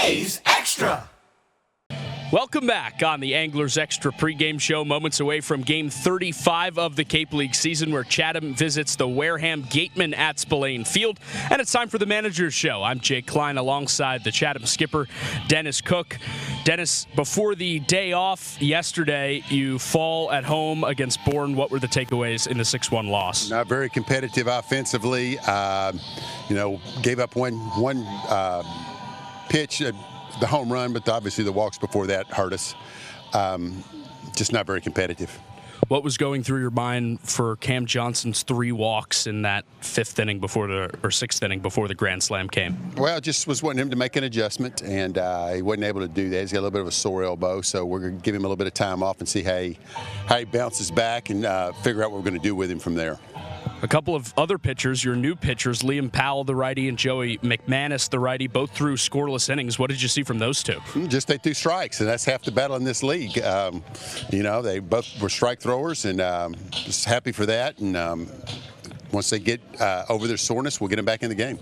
Today's Extra. Welcome back on the Anglers Extra pregame show, moments away from Game 35 of the Cape League season, where Chatham visits the Wareham Gatemen at Spillane Field. And it's time for the Manager's Show. I'm Jake Klein alongside the Chatham skipper, Dennis Cook. Dennis, before the day off yesterday, you fall at home against Bourne. What were the takeaways in the 6-1 loss? Not very competitive offensively. Gave up one pitch, the home run, but obviously the walks before that hurt us. Just not very competitive. What was going through your mind for Cam Johnson's 3 walks in that 6th inning before the grand slam came? Well, just was wanting him to make an adjustment, and he wasn't able to do that. He's got a little bit of a sore elbow, so we're going to give him a little bit of time off and see how he bounces back and figure out what we're going to do with him from there. A couple of other pitchers, your new pitchers, Liam Powell, the righty, and Joey McManus, the righty, both threw scoreless innings. What did you see from those two? Just they threw strikes, and that's half the battle in this league. They both were strike throwers, and just happy for that. And once they get over their soreness, we'll get them back in the game.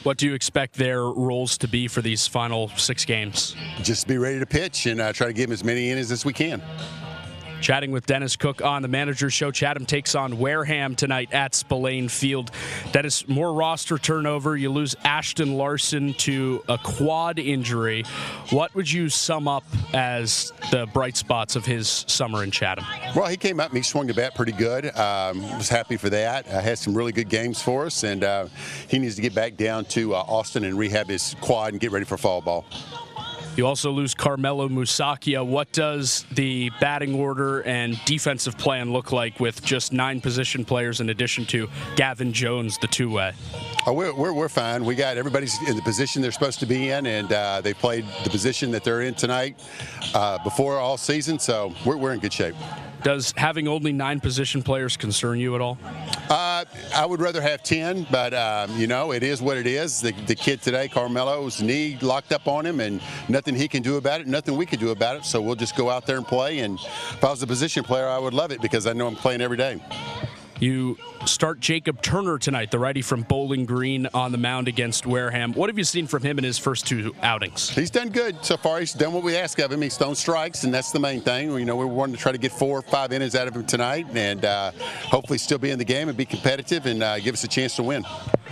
What do you expect their roles to be for these final 6 games? Just be ready to pitch and try to give them as many innings as we can. Chatting with Dennis Cook on the Manager's Show. Chatham takes on Wareham tonight at Spillane Field. Dennis, more roster turnover. You lose Ashton Larson to a quad injury. What would you sum up as the bright spots of his summer in Chatham? Well, he came up and he swung the bat pretty good. Was happy for that. Had some really good games for us, and he needs to get back down to Austin and rehab his quad and get ready for fall ball. You also lose Carmelo Musakia. What does the batting order and defensive plan look like with just 9 position players in addition to Gavin Jones, the two-way? Oh, we're fine. We got everybody's in the position they're supposed to be in, and they played the position that they're in tonight before all season, so we're in good shape. Does having only 9 position players concern you at all? I would rather have 10, but, it is what it is. The kid today, Carmelo's knee locked up on him, and nothing he can do about it, nothing we can do about it, so we'll just go out there and play. And if I was a position player, I would love it because I know I'm playing every day. You start Jacob Turner tonight, the righty from Bowling Green, on the mound against Wareham. What have you seen from him in his first 2 outings? He's done good so far. He's done what we ask of him. He's thrown strikes, and that's the main thing. We wanted to try to get 4 or 5 innings out of him tonight, and hopefully still be in the game and be competitive and give us a chance to win.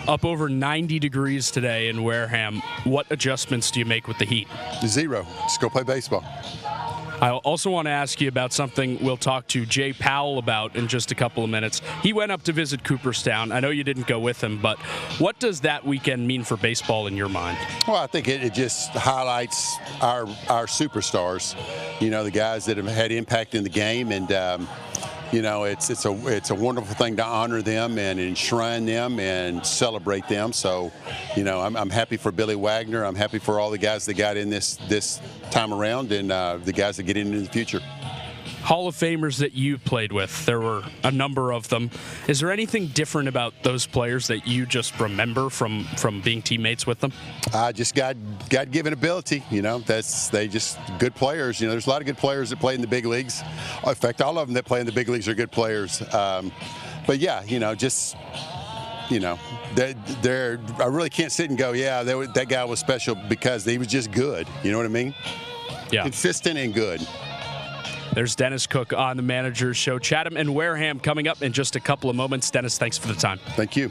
Up over 90 degrees today in Wareham. What adjustments do you make with the heat? 0. Just go play baseball. I also want to ask you about something we'll talk to Jay Powell about in just a couple of minutes. He went up to visit Cooperstown. I know you didn't go with him, but what does that weekend mean for baseball in your mind? Well, I think it just highlights our superstars, the guys that have had impact in the game, and it's a wonderful thing to honor them and enshrine them and celebrate them. So, I'm happy for Billy Wagner. I'm happy for all the guys that got in this time around, and the guys that get in the future. Hall of Famers that you played with, there were a number of them. Is there anything different about those players that you just remember from being teammates with them? Just God-given ability. They just good players. There's a lot of good players that play in the big leagues. In fact, all of them that play in the big leagues are good players. But yeah, I really can't sit and go, yeah, that guy was special because he was just good. You know what I mean? Yeah. Consistent and good. There's Dennis Cook on the Manager's Show. Chatham and Wareham coming up in just a couple of moments. Dennis, thanks for the time. Thank you.